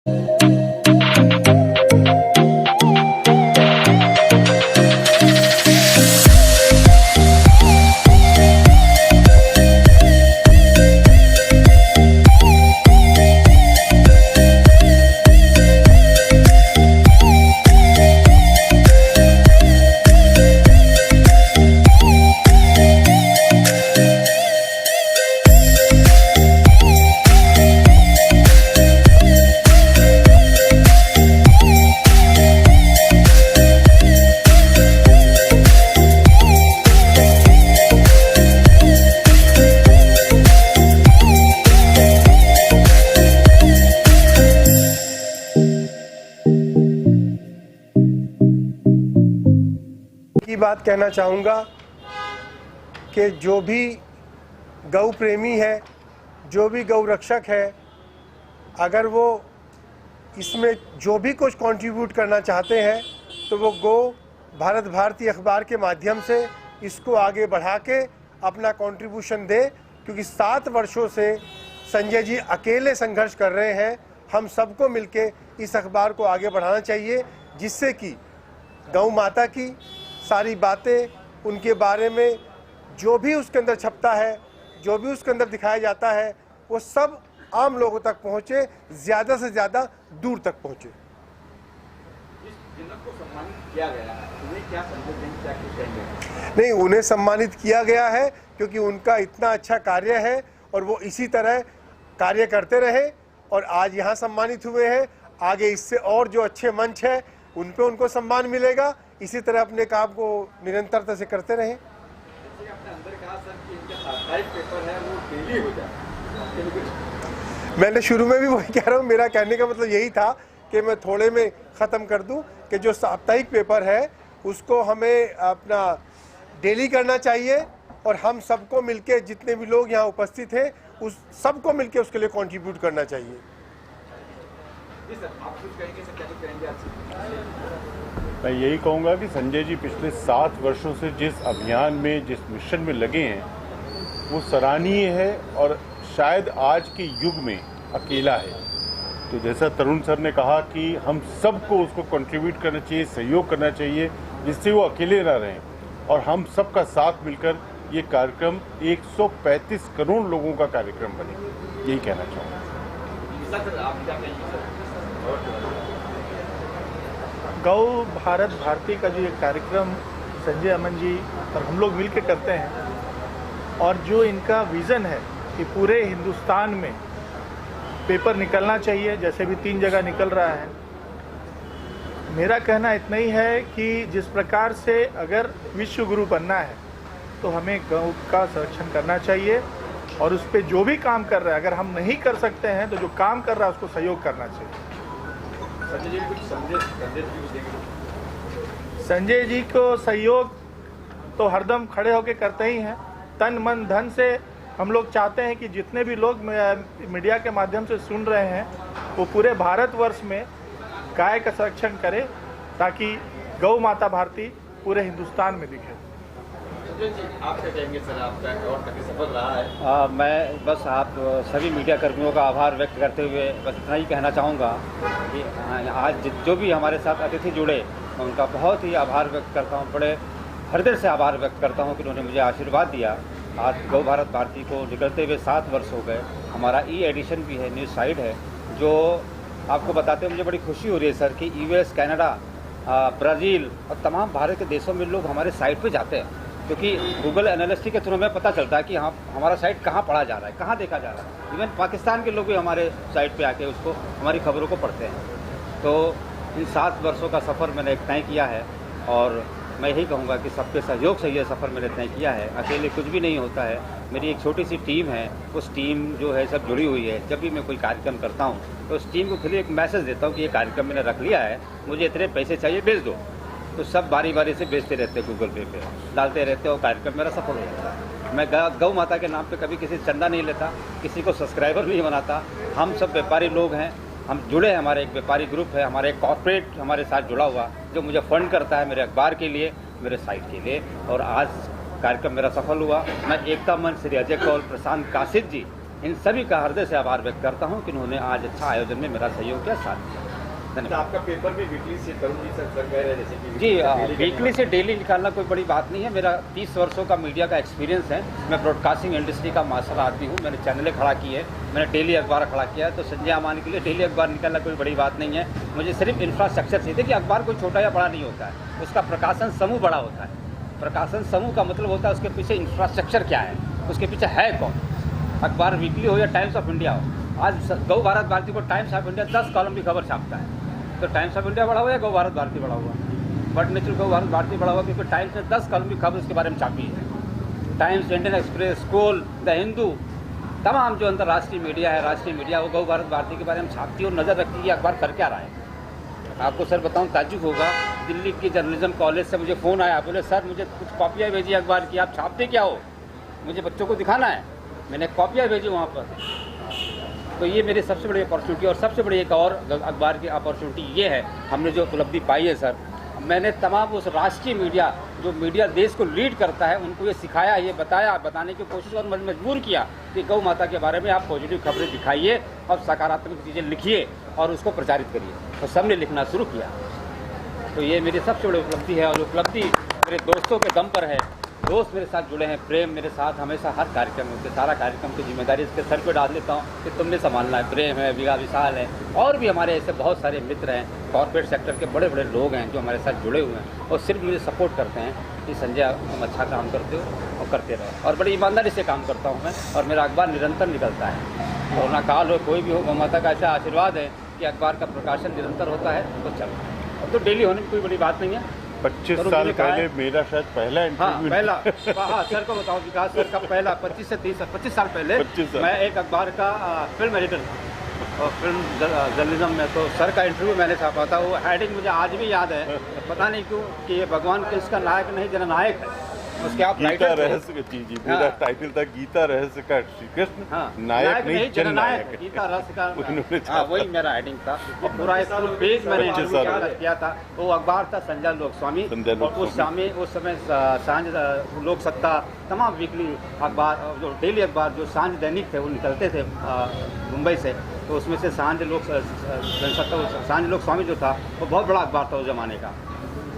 की बात कहना चाहूँगा कि जो भी गौ प्रेमी है, जो भी गौ रक्षक है, अगर वो इसमें जो भी कुछ कंट्रीब्यूट करना चाहते हैं तो वो गो भारत भारती अखबार के माध्यम से इसको आगे बढ़ा के अपना कंट्रीब्यूशन दे, क्योंकि 7 वर्षों से संजय जी अकेले संघर्ष कर रहे हैं। हम सबको मिलके इस अखबार को आगे बढ़ाना चाहिए, जिससे कि गौ माता की सारी बातें, उनके बारे में जो भी उसके अंदर छपता है, जो भी उसके अंदर दिखाया जाता है, वो सब आम लोगों तक पहुँचे, ज़्यादा से ज़्यादा दूर तक पहुँचे। जिनको सम्मानित किया गया है, उन्हें क्या संदेश देंगे, क्या कुछ कहेंगे? नहीं, उन्हें सम्मानित किया गया है क्योंकि उनका इतना अच्छा कार्य है और वो इसी तरह कार्य करते रहे और आज यहाँ सम्मानित हुए हैं। आगे इससे और जो अच्छे मंच है उन पे उनको सम्मान मिलेगा। इसी तरह अपने काम को निरंतरता से करते रहें। जैसे आपने अंदर कहा सर कि इनका साप्ताहिक पेपर है वो डेली हो जाए, मैंने शुरू में भी वही कह रहा हूँ, मेरा कहने का मतलब यही था कि मैं थोड़े में ख़त्म कर दूं कि जो साप्ताहिक पेपर है उसको हमें अपना डेली करना चाहिए और हम सबको मिलके, जितने भी लोग यहाँ उपस्थित हैं, उस सबको मिलके उसके लिए कंट्रीब्यूट करना चाहिए। जी सर, आप कुछ कहेंगे सर, क्या कुछ कहेंगे आपसे? मैं यही कहूँगा कि संजय जी पिछले 7 वर्षों से जिस अभियान में, जिस मिशन में लगे हैं, वो सराहनीय है और शायद आज के युग में अकेला है। तो जैसा तरुण सर ने कहा कि हम सबको उसको कंट्रीब्यूट करना चाहिए, सहयोग करना चाहिए, जिससे वो अकेले ना रहें और हम सबका साथ मिलकर ये कार्यक्रम 135 करोड़ लोगों का कार्यक्रम बने। यही कहना चाहूँगा। सर, आप क्या कहेंगे सर? गौ भारत भारती का जो ये कार्यक्रम संजय अमन जी और हम लोग मिल के करते हैं और जो इनका विज़न है कि पूरे हिंदुस्तान में पेपर निकलना चाहिए, जैसे भी 3 जगह निकल रहा है। मेरा कहना इतना ही है कि जिस प्रकार से अगर विश्व गुरु बनना है तो हमें गौ का संरक्षण करना चाहिए और उस पर जो भी काम कर रहा है, अगर हम नहीं कर सकते हैं तो जो काम कर रहा है उसको सहयोग करना चाहिए। संजय जी कुछ संदेश भी देंगे? संजय जी को सहयोग तो हरदम खड़े होकर करते ही हैं, तन मन धन से। हम लोग चाहते हैं कि जितने भी लोग मीडिया के माध्यम से सुन रहे हैं वो पूरे भारतवर्ष में गाय का संरक्षण करें ताकि गौ माता भारती पूरे हिंदुस्तान में दिखे। संजय जी, आप क्या कहेंगे सर? आपका और काफ़ी सफल रहा है। मैं बस आप सभी मीडिया कर्मियों का आभार व्यक्त करते हुए बस इतना ही कहना चाहूँगा कि आज जो भी हमारे साथ अतिथि जुड़े, मैं उनका बहुत ही आभार व्यक्त करता हूँ, बड़े हृदय से आभार व्यक्त करता हूँ कि उन्होंने मुझे आशीर्वाद दिया। आज गौ भारत भारती को निकलते हुए 7 वर्ष हो गए। हमारा एडिशन भी है, न्यूज़ साइट है, जो आपको बताते हुए मुझे बड़ी खुशी हो रही है सर कि US, कनाडा, ब्राज़ील और तमाम भारत के देशों में लोग हमारे साइट पे जाते हैं, क्योंकि गूगल एनालिस्टिक के थ्रू हमें पता चलता है कि हाँ हमारा साइट कहाँ पढ़ा जा रहा है, कहाँ देखा जा रहा है। इवन पाकिस्तान के लोग भी हमारे साइट पे आके उसको, हमारी खबरों को पढ़ते हैं। तो इन 7 वर्षों का सफ़र मैंने तय किया है और मैं यही कहूँगा कि सबके सहयोग से ये सफ़र मैंने तय किया है। अकेले कुछ भी नहीं होता है। मेरी एक छोटी सी टीम है, उस टीम जो है सब जुड़ी हुई है। जब भी मैं कोई कार्यक्रम करता हूँ तो उस टीम को खुद एक मैसेज देता हूँ कि ये कार्यक्रम मैंने रख लिया है, मुझे इतने पैसे चाहिए, भेज दो। तो सब बारी बारी से बेचते रहते हैं, गूगल पे डालते रहते हो, कार्यक्रम मेरा सफल हो जाता है। मैं गौ माता के नाम पे कभी किसी से चंदा नहीं लेता, किसी को सब्सक्राइबर नहीं बनाता। हम सब व्यापारी लोग हैं, हम जुड़े हैं, हमारे एक व्यापारी ग्रुप है, हमारे एक कॉर्पोरेट हमारे साथ जुड़ा हुआ जो मुझे फंड करता है मेरे अखबार के लिए, मेरे साइट के लिए। और आज कार्यक्रम मेरा सफल हुआ। मैं एकता मंच श्री अजय कौल, प्रशांत काशिद जी, इन सभी का हृदय से आभार व्यक्त करता हूँ कि उन्होंने आज अच्छा आयोजन में मेरा सहयोग किया, साथ दिया। तो धन्यवाद। आपका पेपर भी वीकली से तरुण जी सर कह रहे हैं जैसे कि जी, वीकली से डेली निकालना कोई बड़ी बात नहीं है। मेरा 30 वर्षों का मीडिया का एक्सपीरियंस है। मैं ब्रॉडकास्टिंग इंडस्ट्री का मास्टर आदमी हूँ। मैंने चैनलें खड़ा की है, मैंने डेली अखबार खड़ा किया है। तो संजय अमानी के लिए डेली अखबार निकालना कोई बड़ी बात नहीं है। मुझे सिर्फ इंफ्रास्ट्रक्चर चाहिए। देखिए, अखबार कोई छोटा या बड़ा नहीं होता है, उसका प्रकाशन समूह बड़ा होता है। प्रकाशन समूह का मतलब होता है उसके पीछे इंफ्रास्ट्रक्चर क्या है, उसके पीछे है कौन। अखबार वीकली हो या टाइम्स ऑफ इंडिया हो, आज गौ भारत भारती को टाइम्स ऑफ इंडिया 10 कॉलम की खबर छापता है। तो टाइम्स ऑफ इंडिया बड़ा हुआ या गौ भारत भारती बड़ा हुआ? बट नेचुरल गौ भारत भारती बड़ा हुआ, क्योंकि टाइम्स ने 10 कॉलम की खबर उसके बारे में छापी है। Times, Indian express, school, the Hindu, तमाम जो अंतर्राष्ट्रीय मीडिया है, राष्ट्रीय मीडिया, वो गौ भारत भारती के बारे में छापती है और नज़र रखती है कि अखबार कर क्या रहा है। आपको सर बताऊं, ताज्जुब होगा, दिल्ली की जर्नलिज्म कॉलेज से मुझे फ़ोन आया, बोले सर मुझे कुछ कॉपियाँ भेजी अखबार की, आप छापते क्या हो, मुझे बच्चों को दिखाना है। मैंने कॉपियाँ भेजी वहाँ पर। तो ये मेरी सबसे बड़ी अपॉर्चुनिटी, और सबसे बड़ी एक और अखबार की अपॉर्चुनिटी ये है, हमने जो उपलब्धि पाई है सर, मैंने तमाम उस राष्ट्रीय मीडिया, जो मीडिया देश को लीड करता है, उनको ये सिखाया, ये बताया, बताने की कोशिश और मजबूर किया कि गौ माता के बारे में आप पॉजिटिव खबरें दिखाइए और सकारात्मक चीज़ें लिखिए और उसको प्रचारित करिए। तो सबने लिखना शुरू किया। तो ये मेरी सबसे बड़ी उपलब्धि है, और उपलब्धि मेरे दोस्तों के दम पर है। दोस्त मेरे साथ जुड़े हैं, प्रेम मेरे साथ हमेशा हर कार्यक्रम में, सारा कार्यक्रम की जिम्मेदारी इसके सर पे डाल देता हूँ कि तुमने संभालना है। प्रेम है, विशाल है, और भी हमारे ऐसे बहुत सारे मित्र हैं, कॉर्पोरेट सेक्टर के बड़े बड़े लोग हैं जो हमारे साथ जुड़े हुए हैं और सिर्फ मुझे सपोर्ट करते हैं कि संजय तुम अच्छा काम करते हो और करते रहो। और बड़ी ईमानदारी से काम करता हूँ मैं, और मेरा अखबार निरंतर निकलता है। कोरोना काल हो, कोई भी हो, गौ माता का ऐसा आशीर्वाद है कि अखबार का प्रकाशन निरंतर होता है। तो चल, अब तो डेली होने की कोई बड़ी बात नहीं है। 25 साल पहले मेरा शायद पहला हाँ, इंटरव्यू। पहला, हाँ सर को बताओ, विकास सर का पहला 25 साल पहले 25 साल। मैं एक अखबार का फिल्म एडिटर और फिल्म जर्नलिज्म में, तो सर का इंटरव्यू मैंने छापा था। वो हेडिंग मुझे आज भी याद है, पता नहीं क्यों, कि ये भगवान किसका नायक नहीं जननायक है। उसके आप गीता रहस्य, जी मेरा टाइटल था गीता रहस्य का श्री कृष्ण, नायक नहीं जननायक। गीता रहस्य का, उन्होंने हाँ वही मेरा हेडिंग था। और पूरा एक फुल पेज मैंने किया था। वो अखबार था संजय लोकस्वामी, और उस समय सांझ लोक सत्ता, तमाम वीकली अखबार, जो डेली अखबार, जो सांझ दैनिक थे, वो निकलते थे मुंबई से। तो उसमें से सांझ लोकस्वामी जो था, वो बहुत बड़ा अखबार था उस जमाने का।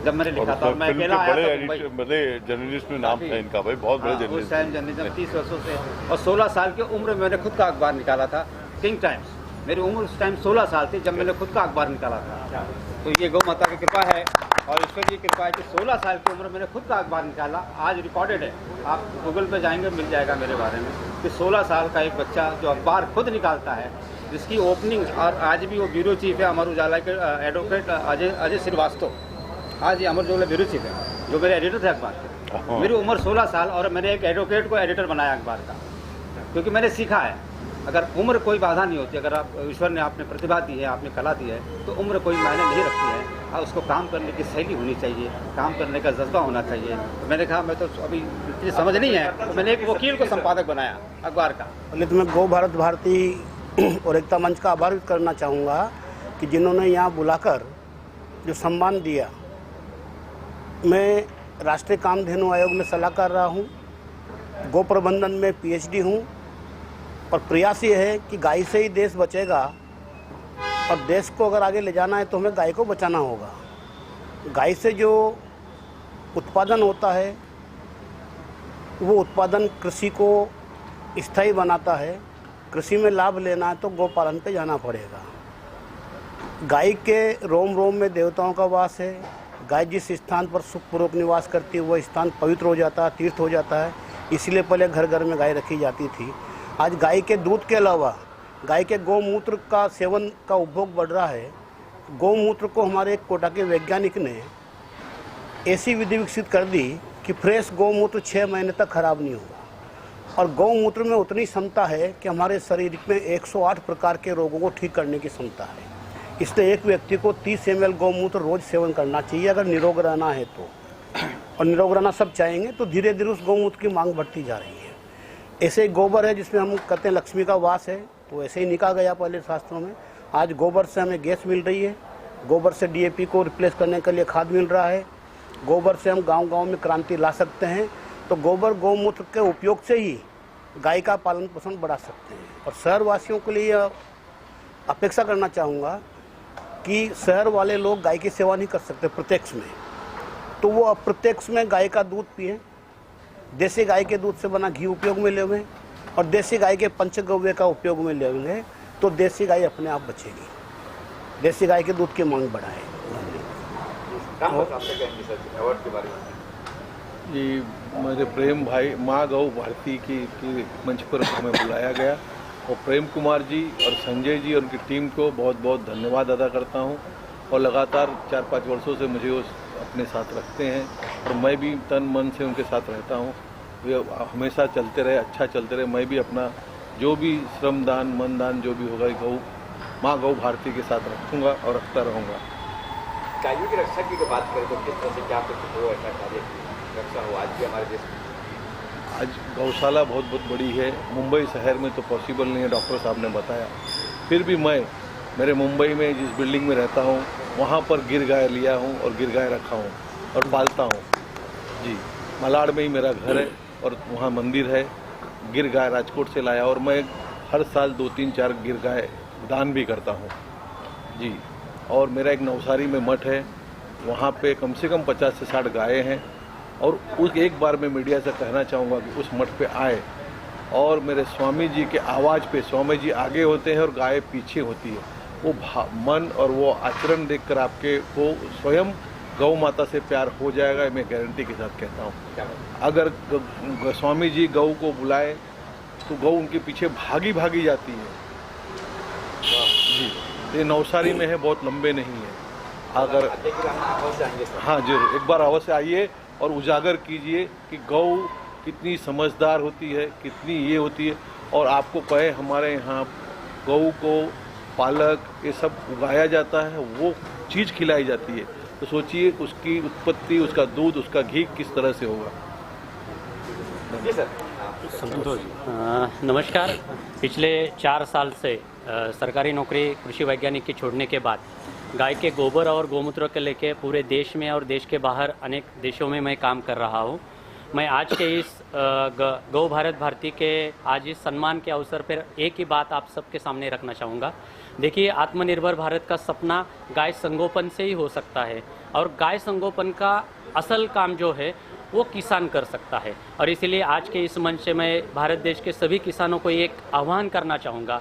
जब मैंने लिखा था, मैं अकेला आया था, बड़े जर्नलिस्ट में नाम था इनका, भाई बहुत बड़े जर्नलिस्ट। जर्नलिज्म 30 वर्षों से, और 16 साल की उम्र में मैंने खुद का अखबार निकाला था, किंग टाइम्स। मेरी उम्र उस टाइम 16 साल थी जब मैंने खुद का अखबार निकाला था। तो ये गौ माता की कृपा है और ईश्वर की कृपा है कि 16 साल की उम्र मैंने खुद का अखबार निकाला। आज रिकॉर्डेड है, आप गूगल पे जाएंगे मिल जाएगा मेरे बारे में, कि 16 साल का एक बच्चा जो अखबार खुद निकालता है, जिसकी ओपनिंग, और आज भी वो ब्यूरो चीफ है अमर उजाला के, एडवोकेट अजय श्रीवास्तव, आज ये अमर उजाला ब्यूरो चीफ है, जो मेरे एडिटर थे अखबार के। मेरी उम्र 16 साल, और मैंने एक एडवोकेट को एडिटर बनाया अखबार का, क्योंकि मैंने सीखा है अगर उम्र कोई बाधा नहीं होती, अगर आप ईश्वर ने आपने प्रतिभा दी है, आपने कला दी है, तो उम्र कोई मायने नहीं रखती है। और उसको काम करने की शैली होनी चाहिए, काम करने का जज्बा होना चाहिए। तो मैंने कहा मैं तो अभी इतनी समझ नहीं है, तो मैंने एक वकील को संपादक बनाया अखबार का। पहले तो मैं गौ भारत भारती और एकता मंच का आभार व्यक्त करना चाहूँगा कि जिन्होंने यहाँ बुलाकर जो सम्मान दिया। मैं राष्ट्रीय कामधेनु आयोग में सलाहकार रहा हूँ, गौ प्रबंधन में PhD हूँ, और प्रयास ये है कि गाय से ही देश बचेगा, और देश को अगर आगे ले जाना है तो हमें गाय को बचाना होगा। गाय से जो उत्पादन होता है, वो उत्पादन कृषि को स्थायी बनाता है। कृषि में लाभ लेना है तो गौपालन पे जाना पड़ेगा। गाय के रोम रोम में देवताओं का वास है। गाय जिस स्थान पर सुखपूर्वक निवास करती है, वह स्थान पवित्र हो जाता है, तीर्थ हो जाता है। इसलिए पहले घर घर में गाय रखी जाती थी। आज गाय के दूध के अलावा गाय के गौमूत्र का सेवन का उपभोग बढ़ रहा है। गौमूत्र को हमारे एक कोटा के वैज्ञानिक ने ऐसी विधि विकसित कर दी कि फ्रेश गौमूत्र 6 महीने तक खराब नहीं होगा, और गौमूत्र में उतनी क्षमता है कि हमारे शरीर में 108 प्रकार के रोगों को ठीक करने की क्षमता है। इसलिए एक व्यक्ति को 30 ml गौमूत्र रोज सेवन करना चाहिए अगर निरोग रहना है तो, और निरोग रहना सब चाहेंगे। तो धीरे धीरे उस गौमूत्र की मांग बढ़ती जा रही है। ऐसे ही गोबर है जिसमें हम कहते हैं लक्ष्मी का वास है, तो ऐसे ही निकाला गया पहले शास्त्रों में। आज गोबर से हमें गैस मिल रही है, गोबर से DAP को रिप्लेस करने के लिए खाद मिल रहा है, गोबर से हम गांव-गांव में क्रांति ला सकते हैं। तो गोबर गौमूत्र के उपयोग से ही गाय का पालन पोषण बढ़ा सकते हैं। और शहर वासियों के लिए अपेक्षा करना चाहूँगा कि शहर वाले लोग गाय की सेवा नहीं कर सकते प्रत्यक्ष में, तो वो अप्रत्यक्ष में गाय का दूध पिए, देसी गाय के दूध से बना घी उपयोग में लेवें और देसी गाय के पंचगव्य का उपयोग में लेंगे तो देसी गाय अपने आप बचेगी। देसी गाय के दूध की मांग बढ़ाए। अवार्ड के बारे में जी, मेरे प्रेम भाई माँ गौ भारती की मंच पर हमें बुलाया गया और प्रेम कुमार जी और संजय जी और उनकी टीम को बहुत बहुत धन्यवाद अदा करता हूँ। और लगातार 4-5 वर्षों से मुझे वो अपने साथ रखते हैं और मैं भी तन मन से उनके साथ रहता हूँ। वे हमेशा चलते रहे, अच्छा चलते रहे। मैं भी अपना जो भी श्रमदान मनदान जो भी होगा गौ माँ गौ भारती के साथ रखूँगा और रखता रहूँगा। गायों की रक्षा की बात करें तो किस तरह से क्या कुछ हो ऐसा कार्य रक्षा हो आज भी हमारे देश में? आज गौशाला बहुत बहुत बड़ी है। मुंबई शहर में तो पॉसिबल नहीं है, डॉक्टर साहब ने बताया। फिर भी मैं मेरे मुंबई में जिस बिल्डिंग में रहता हूँ वहाँ पर गिर गाय लिया हूँ और गिर गाय रखा हूँ और पालता हूँ। जी, मलाड में ही मेरा घर है और वहाँ मंदिर है। गिर गाय राजकोट से लाया और मैं हर साल 2-3-4 गिर गाय दान भी करता हूँ। जी, और मेरा एक नवसारी में मठ है, वहाँ पे कम से कम 50 से 60 गायें हैं। और उस एक बार मैं मीडिया से कहना चाहूँगा कि उस मठ पे आए और मेरे स्वामी जी के आवाज़ पे, स्वामी जी आगे होते हैं और गाय पीछे होती है, वो मन और वो आचरण देखकर आपके को स्वयं गौ माता से प्यार हो जाएगा। मैं गारंटी के साथ कहता हूँ। अगर स्वामी जी गौ को बुलाए तो गौ उनके पीछे भागी भागी जाती है। जी, ये नवसारी में है, बहुत लंबे नहीं है। अगर हाँ जरूर एक बार अवश्य आइए और उजागर कीजिए कि गौ कितनी समझदार होती है, कितनी ये होती है। और आपको कहे हमारे यहाँ गौ को पालक ये सब उगाया जाता है, वो चीज़ खिलाई जाती है, तो सोचिए उसकी उत्पत्ति, उसका दूध, उसका घी किस तरह से होगा। जी सर। संतोष नमस्कार। पिछले 4 साल से सरकारी नौकरी कृषि वैज्ञानिक की छोड़ने के बाद गाय के गोबर और गौमूत्र के लेके पूरे देश में और देश के बाहर अनेक देशों में मैं काम कर रहा हूँ। मैं आज के इस गौ भारत भारती के आज इस सम्मान के अवसर पर एक ही बात आप सबके सामने रखना चाहूँगा। देखिए, आत्मनिर्भर भारत का सपना गाय संगोपन से ही हो सकता है और गाय संगोपन का असल काम जो है वो किसान कर सकता है। और इसीलिए आज के इस मंच से मैं भारत देश के सभी किसानों को एक आह्वान करना चाहूँगा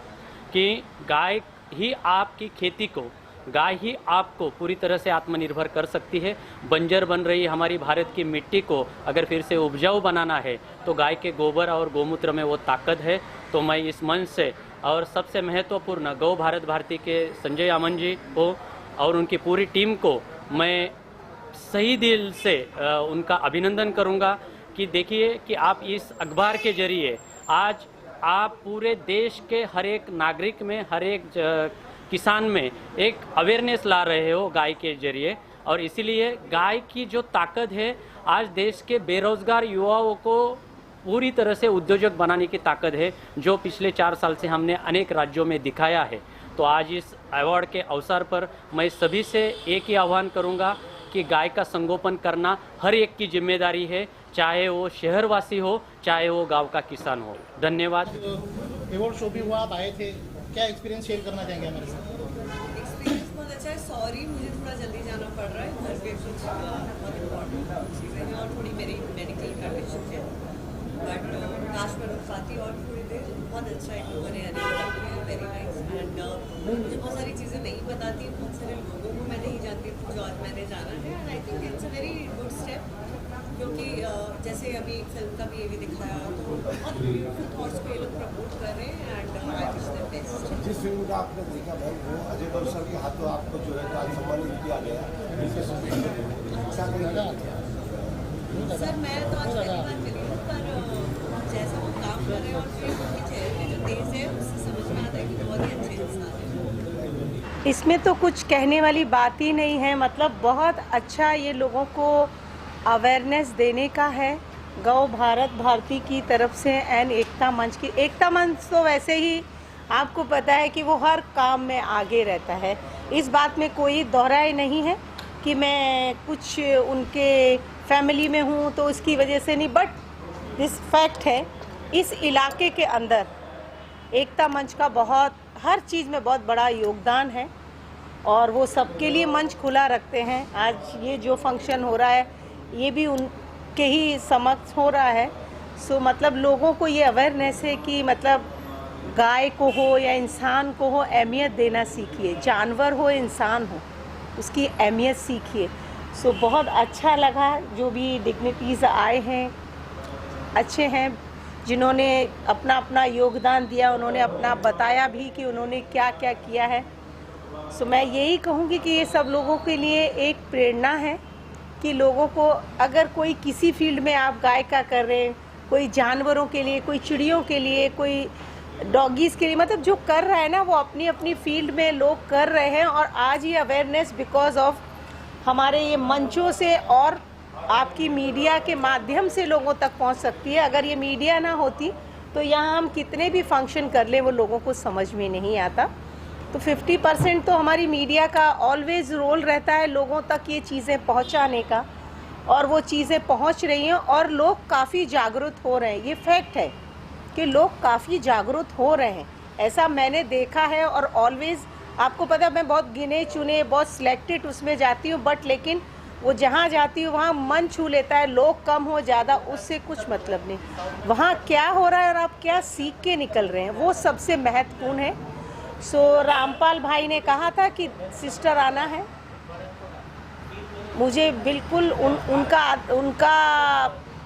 कि गाय ही आपकी खेती को, गाय ही आपको पूरी तरह से आत्मनिर्भर कर सकती है। बंजर बन रही हमारी भारत की मिट्टी को अगर फिर से उपजाऊ बनाना है तो गाय के गोबर और गौमूत्र में वो ताकत है। तो मैं इस मंच से और सबसे महत्वपूर्ण गौ भारत भारती के संजय अमन जी को और उनकी पूरी टीम को मैं सही दिल से उनका अभिनंदन करूंगा कि देखिए कि आप इस अखबार के जरिए आज आप पूरे देश के हर एक नागरिक में, हर एक किसान में एक अवेयरनेस ला रहे हो गाय के जरिए। और इसीलिए गाय की जो ताकत है आज देश के बेरोजगार युवाओं को पूरी तरह से उद्योजक बनाने की ताकत है, जो पिछले 4 साल से हमने अनेक राज्यों में दिखाया है। तो आज इस अवार्ड के अवसर पर मैं सभी से एक ही आह्वान करूंगा कि गाय का संगोपन करना हर एक की जिम्मेदारी है, चाहे वो शहरवासी हो, चाहे वो गांव का किसान हो। धन्यवाद। अवार्ड शो भी हुआ, आप आए थे, क्या एक्सपीरियंस शेयर करना चाहेंगे हमारे साथ? एक्सपीरियंस बहुत अच्छा है। सॉरी, मुझे थोड़ा जल्दी जाना पड़ रहा है, घर पे कुछ बहुत इम्पोर्टेंट चीज़ें हैं और थोड़ी मेरी मेडिकल कंडीशन है। बट काश मैं रुक पाती और थोड़ी देर। बहुत अच्छा है, लोगों ने वेरी नाइस। एंड मुझे बहुत सारी चीज़ें नहीं बताती, बहुत सारे लोगों को मैं नहीं जानती जो आज मैंने जाना है। And I think it's a very good step, क्योंकि जैसे अभी फिल्म का भी ये भी दिखाया तो बहुत ब्यूटीफुल थॉट्स को ये लोग प्रमोट कर रहे हैं। And I wish them best. जिस फिल्म का आपने देखा भाई, वो अजय बंसल के हाथों आपको जो है आज सम्मानित किया गया, क्या करेगा? सर मैं तो आज पहली बार मिली हूँ, पर जैसा वो काम कर रहे हैं और फिर उनके चेहरे पे जो तेज है उससे समझ में आता है कि बहुत ही अच्छे इंसान है। इसमें तो कुछ कहने वाली बात ही नहीं है। मतलब बहुत अच्छा ये लोगों को अवेयरनेस देने का है गौ भारत भारती की तरफ से एंड एकता मंच की। एकता मंच तो वैसे ही आपको पता है कि वो हर काम में आगे रहता है, इस बात में कोई दोहराई नहीं है कि मैं कुछ उनके फैमिली में हूँ तो उसकी वजह से नहीं, बट दिस फैक्ट है इस इलाके के अंदर एकता मंच का बहुत हर चीज़ में बहुत बड़ा योगदान है और वो सबके लिए मंच खुला रखते हैं। आज ये जो फंक्शन हो रहा है ये भी उनके ही समक्ष हो रहा है। सो मतलब लोगों को ये अवेयरनेस है कि मतलब गाय को हो या इंसान को हो अहमियत देना सीखिए, जानवर हो इंसान हो उसकी अहमियत सीखिए। सो बहुत अच्छा लगा, जो भी डिग्निटीज़ आए हैं अच्छे हैं, जिन्होंने अपना अपना योगदान दिया, उन्होंने अपना बताया भी कि उन्होंने क्या क्या किया है। सो मैं यही कहूँगी कि ये सब लोगों के लिए एक प्रेरणा है कि लोगों को अगर कोई किसी फील्ड में आप गाय का कर रहे हैं, कोई जानवरों के लिए, कोई चिड़ियों के लिए, कोई डॉगीज़ के लिए, मतलब जो कर रहा है ना वो अपनी अपनी फील्ड में लोग कर रहे हैं। और आज ये अवेयरनेस बिकॉज ऑफ हमारे ये मंचों से और आपकी मीडिया के माध्यम से लोगों तक पहुंच सकती है। अगर ये मीडिया ना होती तो यहाँ हम कितने भी फंक्शन कर लें वो लोगों को समझ में नहीं आता। तो 50% तो हमारी मीडिया का ऑलवेज रोल रहता है लोगों तक ये चीज़ें पहुँचाने का, और वो चीज़ें पहुँच रही हैं और लोग काफ़ी जागरूक हो रहे हैं। ये फैक्ट है कि लोग काफ़ी जागरूक हो रहे हैं, ऐसा मैंने देखा है। और ऑलवेज आपको पता है मैं बहुत गिने चुने बहुत सिलेक्टेड उसमें जाती हूँ, बट लेकिन वो जहाँ जाती हूँ वहाँ मन छू लेता है। लोग कम हो ज़्यादा उससे कुछ मतलब नहीं, वहाँ क्या हो रहा है और आप क्या सीख के निकल रहे हैं वो सबसे महत्वपूर्ण है। सो रामपाल भाई ने कहा था कि सिस्टर आना है, मुझे बिल्कुल उनका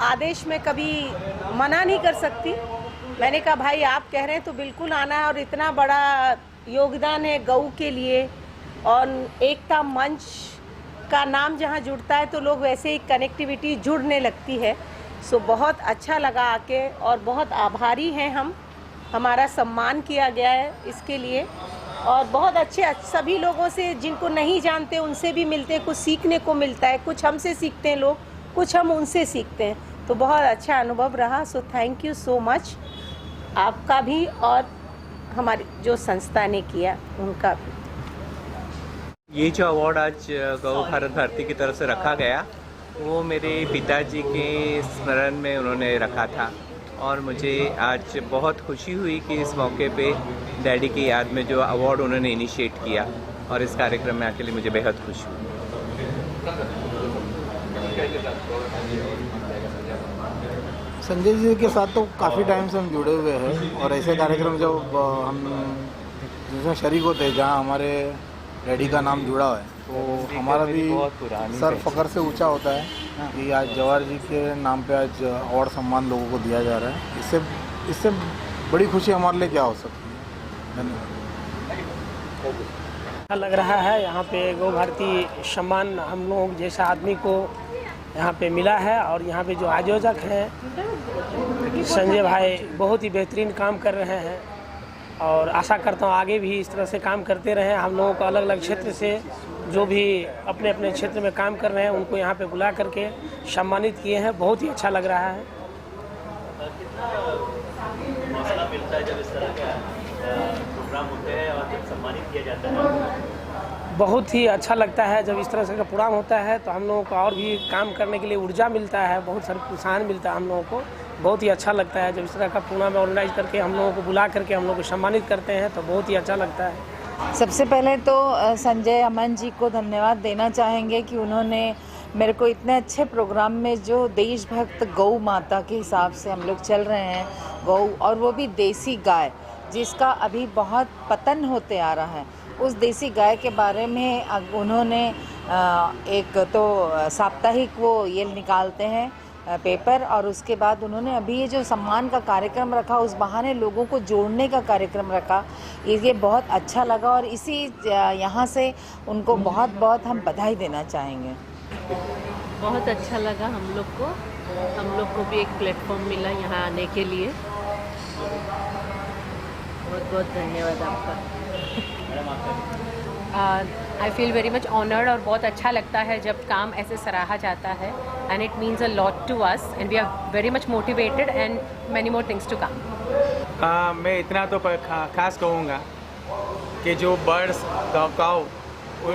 आदेश में कभी मना नहीं कर सकती। मैंने कहा भाई आप कह रहे हैं तो बिल्कुल आना है, और इतना बड़ा योगदान है गऊ के लिए। और एकता मंच का नाम जहाँ जुड़ता है तो लोग वैसे ही कनेक्टिविटी जुड़ने लगती है। सो बहुत अच्छा लगा आके, और बहुत आभारी हैं हम, हमारा सम्मान किया गया है इसके लिए। और बहुत अच्छे सभी लोगों से जिनको नहीं जानते उनसे भी मिलते हैं, कुछ सीखने को मिलता है, कुछ हमसे सीखते हैं लोग, कुछ हम उनसे सीखते हैं। तो बहुत अच्छा अनुभव रहा। So thank you so much आपका भी और हमारी जो संस्था ने किया उनका भी। ये जो अवार्ड आज गौ भारत भारती की तरफ से रखा गया वो मेरे पिताजी के स्मरण में उन्होंने रखा था, और मुझे आज बहुत खुशी हुई कि इस मौके पे डैडी की याद में जो अवार्ड उन्होंने इनिशिएट किया, और इस कार्यक्रम में आके लिए मुझे बेहद खुशी हुई। संजय जी के साथ तो काफ़ी टाइम से हम जुड़े हुए हैं, और ऐसे कार्यक्रम जब हम जिसमें शरीक होते हैं जहाँ हमारे डैडी का नाम जुड़ा हुआ है तो हमारा भी सर फख्र से ऊंचा होता है कि आज जवाहर जी के नाम पे आज अवार्ड सम्मान लोगों को दिया जा रहा है। इससे बड़ी खुशी हमारे लिए क्या हो सकती है। धन्यवाद। अच्छा लग रहा है यहाँ पे गौ भारती सम्मान हम लोग जैसा आदमी को यहाँ पे मिला है, और यहाँ पे जो आयोजक हैं संजय भाई बहुत ही बेहतरीन काम कर रहे हैं, और आशा करता हूँ आगे भी इस तरह से काम करते रहें। हम लोगों को अलग अलग क्षेत्र से जो भी अपने अपने क्षेत्र में काम कर रहे हैं उनको यहाँ पे बुला करके सम्मानित किए हैं, बहुत ही अच्छा लग रहा है। हौसला मिलता है जब इस तरह के प्रोग्राम होते हैं और जब सम्मानित किया जाता है, बहुत ही अच्छा लगता है जब इस तरह से प्रोग्राम होता है, तो हम लोगों को और भी काम करने के लिए ऊर्जा मिलता है, बहुत सारा प्रोत्साहन मिलता है हम लोगों को। बहुत ही अच्छा लगता है जब इस तरह का प्रोग्राम ऑर्गेनाइज करके हम लोगों को बुला करके हम लोग को सम्मानित करते हैं, तो बहुत ही अच्छा लगता है। सबसे पहले तो संजय अमन जी को धन्यवाद देना चाहेंगे कि उन्होंने मेरे को इतने अच्छे प्रोग्राम में, जो देशभक्त गौ माता के हिसाब से हम लोग चल रहे हैं, गौ और वो भी देसी गाय जिसका अभी बहुत पतन होते आ रहा है, उस देसी गाय के बारे में उन्होंने एक तो साप्ताहिक वो ये निकालते हैं पेपर, और उसके बाद उन्होंने अभी ये जो सम्मान का कार्यक्रम रखा उस बहाने लोगों को जोड़ने का कार्यक्रम रखा, ये बहुत अच्छा लगा, और इसी यहाँ से उनको बहुत बहुत हम बधाई देना चाहेंगे। बहुत अच्छा लगा हम लोग को भी एक प्लेटफॉर्म मिला यहाँ आने के लिए। बहुत बहुत धन्यवाद आपका। I feel very much honoured, और बहुत अच्छा लगता है जब काम ऐसे सराहा जाता है, and it means a lot to us, and we are very much motivated and many more things to come. मैं इतना तो खास कहूँगा कि जो बर्ड्स काऊ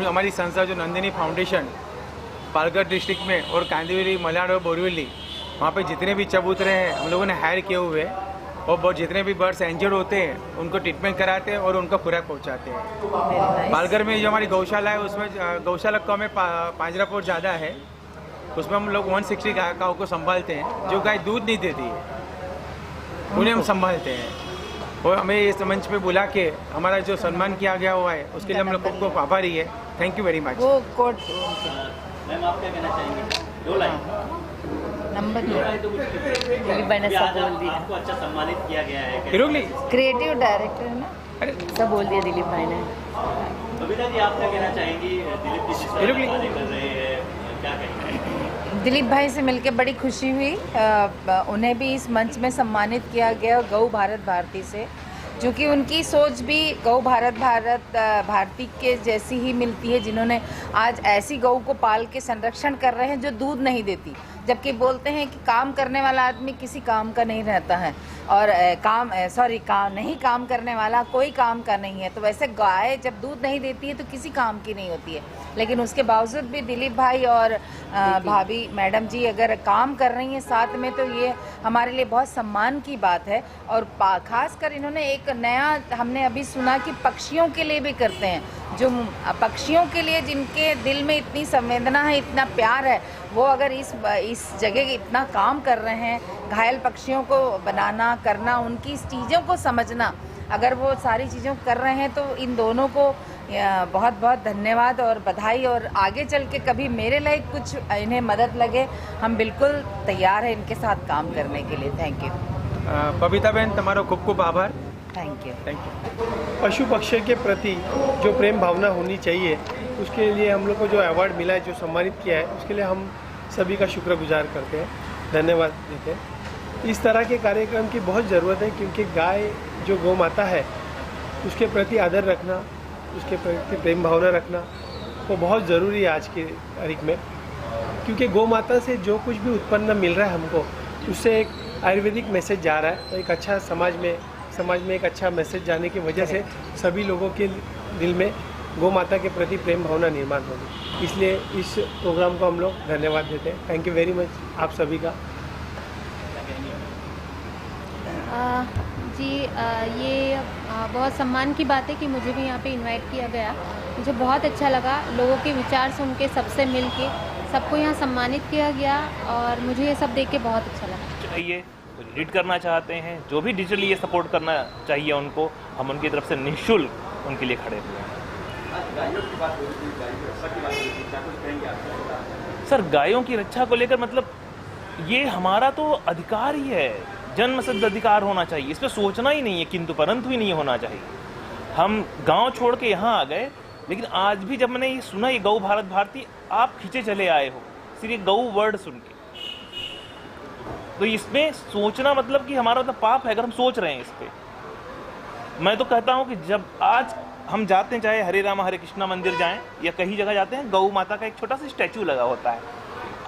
हमारी संस्था जो नंदिनी फाउंडेशन पालघर डिस्ट्रिक्ट में और कांदिवली, मलाड और बोरीवली, वहाँ पे जितने भी चबूतरे हैं हम लोगों ने हायर किए हुए, और बहुत जितने भी बर्ड्स इंजर्ड होते हैं उनको ट्रीटमेंट कराते हैं और उनको खुराक पहुंचाते हैं। पालघर में जो हमारी गौशाला है उसमें गौशाला का में पांजरापोर ज़्यादा है, उसमें हम लोग 160 गायों को संभालते हैं जो गाय दूध नहीं देती है, उन्हें हम संभालते हैं। और हमें इस मंच पे बुला के हमारा जो सम्मान किया गया हुआ है उसके लिए हम लोग को आभारी है। Thank you very much. वो कोट मैम आप क्या कहना चाहेंगे? 2 लाइन नंबर दिलीप भाई ने सब बोल दिया। आपको अच्छा सम्मानित किया गया है। क्रिएटिव डायरेक्टर है ना, सब बोल दिया दिलीप भाई ने। बबीता जी आप क्या कहना चाहेंगी? दिलीप जी जिस तरह बातें कर रहे हैं क्या कहेंगे? दिलीप भाई से मिलकर बड़ी खुशी हुई। उन्हें भी इस मंच में सम्मानित किया गया गौ भारत भारती से, जो कि उनकी सोच भी गौ भारत भारती के जैसी ही मिलती है, जिन्होंने आज ऐसी गौ को पाल के संरक्षण कर रहे हैं जो दूध नहीं देती, जबकि बोलते हैं कि काम करने वाला आदमी किसी काम का नहीं रहता है और नहीं काम करने वाला कोई काम का नहीं है। तो वैसे गाय जब दूध नहीं देती है तो किसी काम की नहीं होती है, लेकिन उसके बावजूद भी दिलीप भाई और भाभी मैडम जी अगर काम कर रही हैं साथ में, तो ये हमारे लिए बहुत सम्मान की बात है। और खासकर इन्होंने एक नया हमने अभी सुना कि पक्षियों के लिए भी करते हैं, जो पक्षियों के लिए जिनके दिल में इतनी संवेदना है, इतना प्यार है, वो अगर इस जगह इतना काम कर रहे हैं, घायल पक्षियों को बनाना करना, उनकी चीज़ों को समझना, अगर वो सारी चीज़ों कर रहे हैं तो इन दोनों को बहुत बहुत धन्यवाद और बधाई। और आगे चल के कभी मेरे लिए कुछ इन्हें मदद लगे, हम बिल्कुल तैयार हैं इनके साथ काम करने के लिए। थैंक यू बबीता बहन, तुम्हारा खूब खूब आभार। Thank you. पशु पक्षी के प्रति जो प्रेम भावना होनी चाहिए, उसके लिए हम लोग को जो अवार्ड मिला है, जो सम्मानित किया है, उसके लिए हम सभी का शुक्रगुजार करते हैं, धन्यवाद देते हैं। इस तरह के कार्यक्रम की बहुत ज़रूरत है, क्योंकि गाय जो गौ माता है उसके प्रति आदर रखना, उसके प्रति प्रेम भावना रखना वो बहुत ज़रूरी है आज की तारीख में, क्योंकि गौ माता से जो कुछ भी उत्पन्न मिल रहा है हमको, उससे एक आयुर्वेदिक मैसेज जा रहा है, तो एक अच्छा समाज में एक अच्छा मैसेज जाने की वजह से सभी लोगों के दिल में गौ माता के प्रति प्रेम भावना निर्माण होगी। इसलिए इस प्रोग्राम को हम लोग धन्यवाद देते हैं। थैंक यू वेरी मच आप सभी का। ये बहुत सम्मान की बात है कि मुझे भी यहाँ पे इनवाइट किया गया। मुझे बहुत अच्छा लगा, लोगों के विचार सुन के, सबसे मिल के सबको यहाँ सम्मानित किया गया और मुझे ये सब देख के बहुत अच्छा लगा। चाहिए रीड करना चाहते हैं, जो भी डिजिटली ये सपोर्ट करना चाहिए उनको, हम उनकी तरफ से निःशुल्क उनके लिए खड़े हुए हैं। सर, गायों की रक्षा को लेकर मतलब ये हमारा तो अधिकार ही है, जन्मसिद्ध अधिकार होना चाहिए, इस पर सोचना ही नहीं है, किंतु परंतु ही नहीं होना चाहिए। हम गांव छोड़ के यहाँ आ गए, लेकिन आज भी जब मैंने ये सुना ये गौ भारत भारती, आप खींचे चले आए हो सिर्फ ये गौ वर्ड सुन के। तो इसमें सोचना मतलब कि हमारा मतलब पाप है अगर हम सोच रहे हैं इस पे। मैं तो कहता हूँ कि जब आज हम जाते हैं, चाहे हरे राम हरे कृष्णा मंदिर जाएं या कहीं जगह जाते हैं, गौ माता का एक छोटा सा स्टैचू लगा होता है,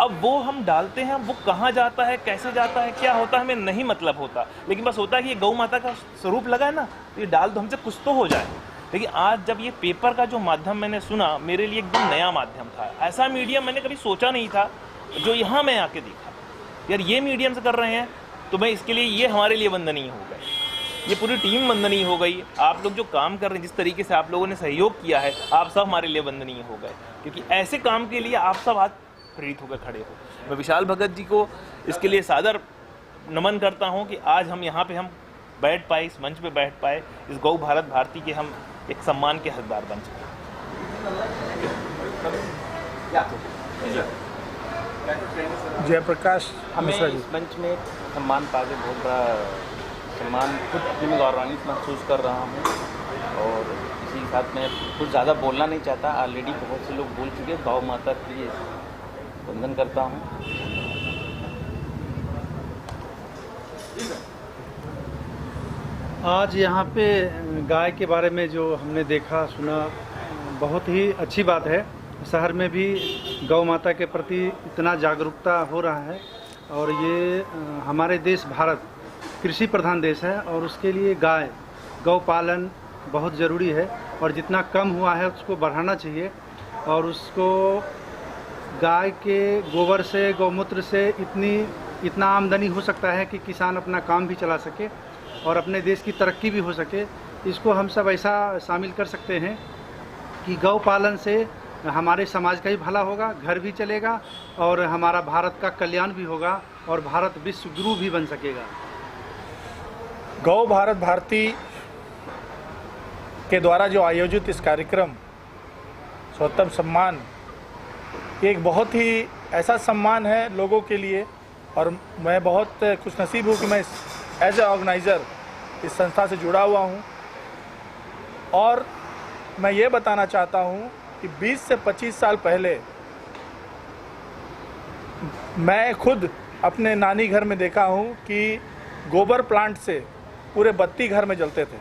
अब वो हम डालते हैं, वो कहाँ जाता है, कैसे जाता है, क्या होता है, हमें नहीं मतलब होता, लेकिन बस होता है कि ये गौ माता का स्वरूप लगा है ना, तो ये डाल दो, हमसे कुछ तो हो जाए। लेकिन आज जब ये पेपर का जो माध्यम मैंने सुना, मेरे लिए एकदम नया माध्यम था, ऐसा मीडियम मैंने कभी सोचा नहीं था, जो यहाँ मैं आके देखा यार ये मीडियम से कर रहे हैं, तो मैं इसके लिए ये हमारे लिए वंदनीय हो गए, ये पूरी टीम वंदनीय हो गई। आप लोग जो काम कर रहे हैं, जिस तरीके से आप लोगों ने सहयोग किया है, आप सब हमारे लिए वंदनीय हो गए, क्योंकि ऐसे काम के लिए आप सब आज प्रेरित होकर खड़े हो। मैं विशाल भगत जी को इसके लिए सादर नमन करता हूं कि आज हम यहाँ पे हम बैठ पाए, इस मंच पे बैठ पाए, इस गौ भारत भारती के हम एक सम्मान के हकदार बन सके। जयप्रकाश मिश्रा जी, इस मंच में सम्मान पाके बहुत बड़ा सम्मान खुद अपने में गौरवान्वित महसूस कर रहा हूँ, और इसी के साथ मैं कुछ ज़्यादा बोलना नहीं चाहता, ऑलरेडी बहुत से लोग बोल चुके हैं। गौ माता के लिए वंदन करता हूँ। आज यहाँ पे गाय के बारे में जो हमने देखा सुना, बहुत ही अच्छी बात है। शहर में भी गौ माता के प्रति इतना जागरूकता हो रहा है, और ये हमारे देश भारत कृषि प्रधान देश है, और उसके लिए गौ पालन बहुत ज़रूरी है, और जितना कम हुआ है उसको बढ़ाना चाहिए, और उसको गाय के गोबर से, गौमूत्र से इतना आमदनी हो सकता है कि किसान अपना काम भी चला सके। और अपने देश की तरक्की भी हो सके, इसको हम सब ऐसा शामिल कर सकते हैं कि गौ पालन से हमारे समाज का ही भला होगा, घर भी चलेगा और हमारा भारत का कल्याण भी होगा और भारत विश्व गुरु भी बन सकेगा। गौ भारत भारती के द्वारा जो आयोजित इस कार्यक्रम सर्वोत्तम सम्मान, एक बहुत ही ऐसा सम्मान है लोगों के लिए, और मैं बहुत खुशनसीब हूँ कि मैं एज ए ऑर्गेनाइज़र इस संस्था से जुड़ा हुआ हूँ। और मैं ये बताना चाहता हूँ कि 20 से 25 साल पहले मैं खुद अपने नानी घर में देखा हूँ कि गोबर प्लांट से पूरे बत्ती घर में जलते थे।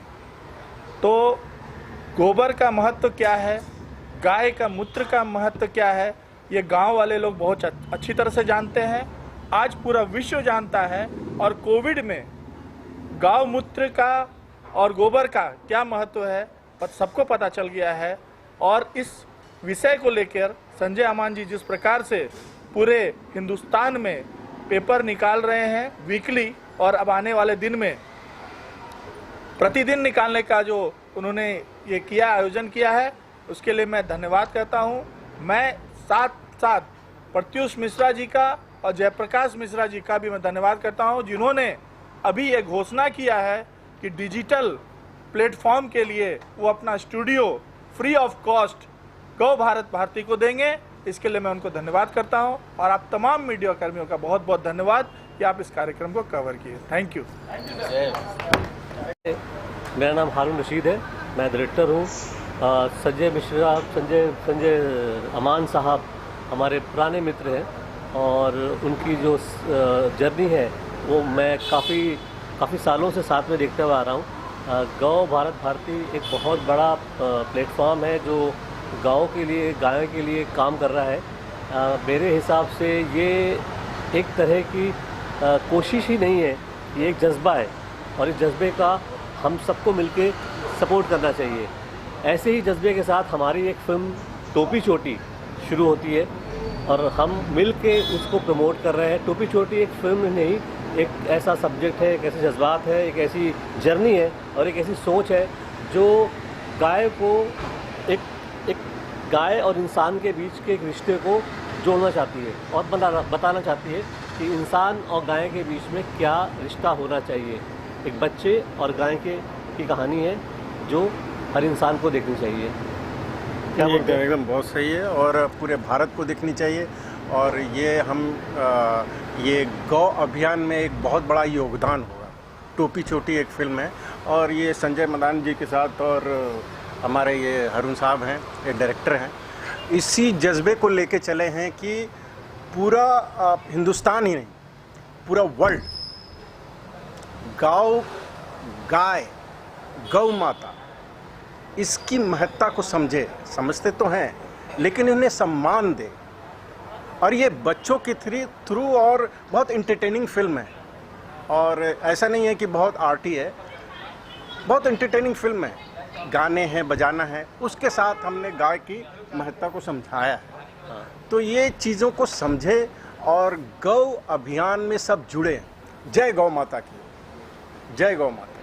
तो गोबर का महत्व क्या है, गाय का मूत्र का महत्व क्या है, ये गांव वाले लोग बहुत अच्छी तरह से जानते हैं, आज पूरा विश्व जानता है। और कोविड में गाय मूत्र का और गोबर का क्या महत्व है सबको पता चल गया है। और इस विषय को लेकर संजय अमान जी जिस प्रकार से पूरे हिंदुस्तान में पेपर निकाल रहे हैं वीकली, और अब आने वाले दिन में प्रतिदिन निकालने का जो उन्होंने ये किया, आयोजन किया है, उसके लिए मैं धन्यवाद करता हूँ। मैं साथ साथ प्रत्युष मिश्रा जी का और जयप्रकाश मिश्रा जी का भी मैं धन्यवाद करता हूँ, जिन्होंने अभी ये घोषणा किया है कि डिजिटल प्लेटफॉर्म के लिए वो अपना स्टूडियो फ्री ऑफ कॉस्ट गौ भारत भारती को देंगे। इसके लिए मैं उनको धन्यवाद करता हूं। और आप तमाम मीडिया कर्मियों का बहुत बहुत धन्यवाद कि आप इस कार्यक्रम को कवर किए। Thank you. मेरा नाम हारून रशीद है, मैं डायरेक्टर हूँ। संजय मिश्रा, संजय अमान साहब हमारे पुराने मित्र हैं और उनकी जो जर्नी है वो मैं काफ़ी सालों से साथ में देखते हुए आ रहा हूँ। गौ भारत भारती एक बहुत बड़ा प्लेटफॉर्म है जो गाँव के लिए, गायों के लिए काम कर रहा है। मेरे हिसाब से ये एक तरह की कोशिश ही नहीं है, ये एक जज्बा है और इस जज्बे का हम सबको मिलके सपोर्ट करना चाहिए। ऐसे ही जज्बे के साथ हमारी एक फ़िल्म टोपी चोटी शुरू होती है और हम मिल के उसको प्रमोट कर रहे हैं। टोपी चोटी एक फिल्म नहीं, एक ऐसा सब्जेक्ट है, एक ऐसे जज्बात है, एक ऐसी जर्नी है और एक ऐसी सोच है जो गाय को एक गाय और इंसान के बीच के एक रिश्ते को जोड़ना चाहती है और बताना चाहती है कि इंसान और गाय के बीच में क्या रिश्ता होना चाहिए। एक बच्चे और गाय की कहानी है जो हर इंसान को देखनी चाहिए। क्या बोलते हैं? एकदम बहुत सही है और पूरे भारत को देखनी चाहिए। और ये गौ अभियान में एक बहुत बड़ा योगदान होगा। टोपी चोटी एक फिल्म है और ये संजय मदान जी के साथ और हमारे ये हरुण साहब हैं, ये डायरेक्टर हैं, इसी जज्बे को लेके चले हैं कि पूरा हिंदुस्तान ही नहीं, पूरा वर्ल्ड गाय गौ माता इसकी महत्ता को समझते तो हैं लेकिन उन्हें सम्मान दे। और ये बच्चों के थ्रू और बहुत इंटरटेनिंग फिल्म है और ऐसा नहीं है कि बहुत आर्टी है, बहुत इंटरटेनिंग फिल्म है। गाने हैं, बजाना है, उसके साथ हमने गाय की महत्ता को समझाया है। तो ये चीज़ों को समझे और गौ अभियान में सब जुड़े। जय गौ माता की, जय गौ माता।